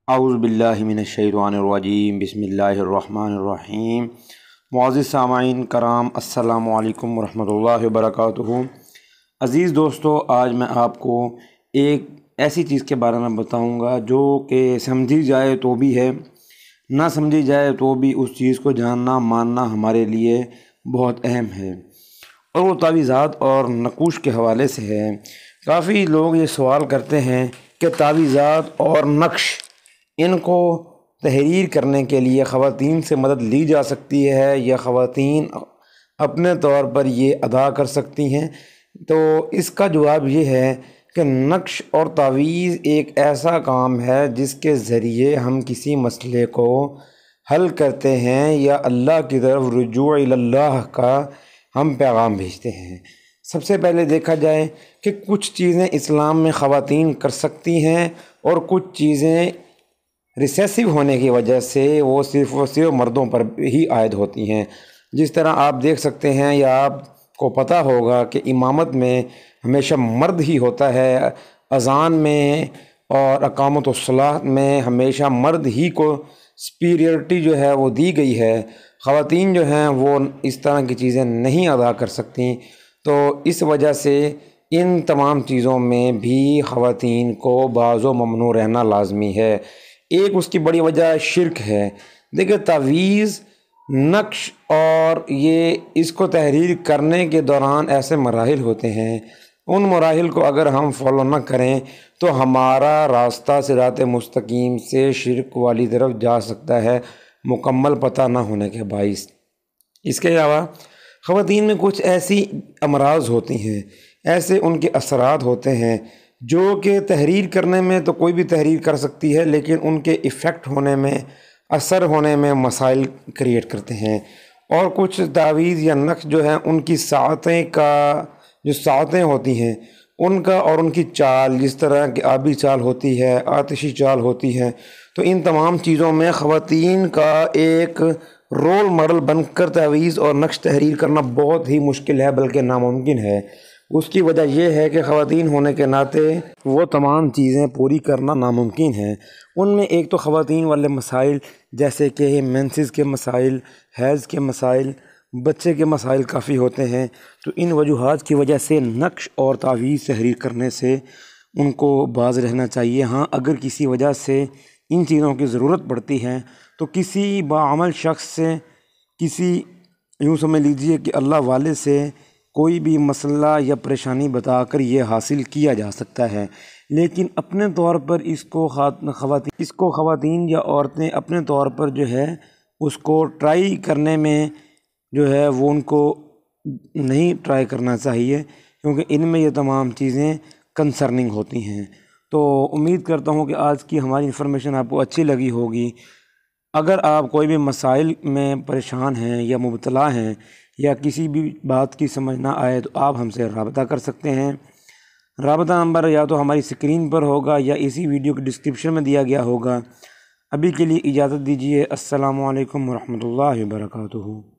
اعوذ باللہ من الشیطان الرجیم بسم اللہ الرحمن الرحیم۔ معزز سامعین کرام، السلام علیکم ورحمۃ اللہ وبرکاتہ۔ عزیز دوستو، آج میں آپ کو ایک ایسی چیز کے بارے میں بتاؤں گا جو کہ سمجھی جائے تو بھی ہے، نہ سمجھی جائے تو بھی اس چیز کو جاننا ماننا ہمارے لیے بہت اہم ہے، اور وہ تعویذات اور نقوش کے حوالے سے ہے۔ کافی لوگ یہ سوال کرتے ہیں کہ تعویذات اور نقش، ان کو تحریر کرنے کے لیے خواتین سے مدد لی جا سکتی ہے یا خواتین اپنے طور پر یہ ادا کر سکتی ہیں؟ تو اس کا جواب یہ ہے کہ نقش اور تعویذ ایک ایسا کام ہے جس کے ذریعے ہم کسی مسئلے کو حل کرتے ہیں یا اللہ کی طرف رجوع اللہ کا ہم پیغام بھیجتے ہیں۔ سب سے پہلے دیکھا جائے کہ کچھ چیزیں اسلام میں خواتین کر سکتی ہیں اور کچھ چیزیں ریسیسو ہونے کی وجہ سے وہ صرف مردوں پر ہی عائد ہوتی ہیں۔ جس طرح آپ دیکھ سکتے ہیں یا آپ کو پتہ ہوگا کہ امامت میں ہمیشہ مرد ہی ہوتا ہے، اذان میں اور اقامت الصلاۃ میں ہمیشہ مرد ہی کو سپیریورٹی جو ہے وہ دی گئی ہے، خواتین جو ہیں وہ اس طرح کی چیزیں نہیں ادا کر سکتی۔ تو اس وجہ سے ان تمام چیزوں میں بھی خواتین کو بعض و ممنوع رہنا لازمی ہے۔ ایک اس کی بڑی وجہ شرک ہے۔ دیکھیں، تعویذ، نقش اور یہ اس کو تحریر کرنے کے دوران ایسے مراحل ہوتے ہیں، ان مراحل کو اگر ہم فالو نہ کریں تو ہمارا راستہ صراط مستقیم سے شرک والی طرف جا سکتا ہے، مکمل پتہ نہ ہونے کے باعث۔ اس کے علاوہ خواتین میں کچھ ایسی امراض ہوتی ہیں، ایسے ان کے اثرات ہوتے ہیں جو کہ تحریر کرنے میں تو کوئی بھی تحریر کر سکتی ہے، لیکن ان کے ایفیکٹ ہونے میں، اثر ہونے میں مسائل کریٹ کرتے ہیں۔ اور کچھ تعویذ یا نقش جو ہیں ان کی ساعتیں ہوتی ہیں، ان کا اور ان کی چال، جس طرح کی آبی چال ہوتی ہے، آتشی چال ہوتی ہے، تو ان تمام چیزوں میں خواتین کا ایک رول ماڈل بن کر تعویذ اور نقش تحریر کرنا بہت ہی مشکل ہے، بلکہ ناممکن ہے۔ اس کی وجہ یہ ہے کہ خواتین ہونے کے ناطے وہ تمام چیزیں پوری کرنا ناممکن ہے۔ ان میں ایک تو خواتین والے مسائل جیسے کہ مینسز کے مسائل، حیض کے مسائل، بچے کے مسائل کافی ہوتے ہیں۔ تو ان وجوہات کی وجہ سے نقش اور تعویذ تحریر کرنے سے ان کو باز رہنا چاہیے۔ ہاں، اگر کسی وجہ سے ان چیزوں کی ضرورت پڑتی ہے تو کسی باعمل شخص سے، کسی یوں سمجھ لیجیے کہ اللہ والے سے کوئی بھی مسئلہ یا پریشانی بتا کر یہ حاصل کیا جا سکتا ہے، لیکن اپنے طور پر اس کو خواتین یا عورتیں اپنے طور پر جو ہے اس کو ٹرائی کرنے میں جو ہے وہ ان کو نہیں ٹرائی کرنا چاہیے، کیونکہ ان میں یہ تمام چیزیں کنسرننگ ہوتی ہیں۔ تو امید کرتا ہوں کہ آج کی ہماری انفارمیشن آپ کو اچھی لگی ہوگی۔ اگر آپ کوئی بھی مسائل میں پریشان ہیں یا مبتلا ہیں یا کسی بھی بات کی سمجھ نہ آئے تو آپ ہم سے رابطہ کر سکتے ہیں۔ رابطہ نمبر یا تو ہماری اسکرین پر ہوگا یا اسی ویڈیو کے ڈسکرپشن میں دیا گیا ہوگا۔ ابھی کے لیے اجازت دیجیے۔ السلام علیکم ورحمۃ اللہ وبرکاتہ۔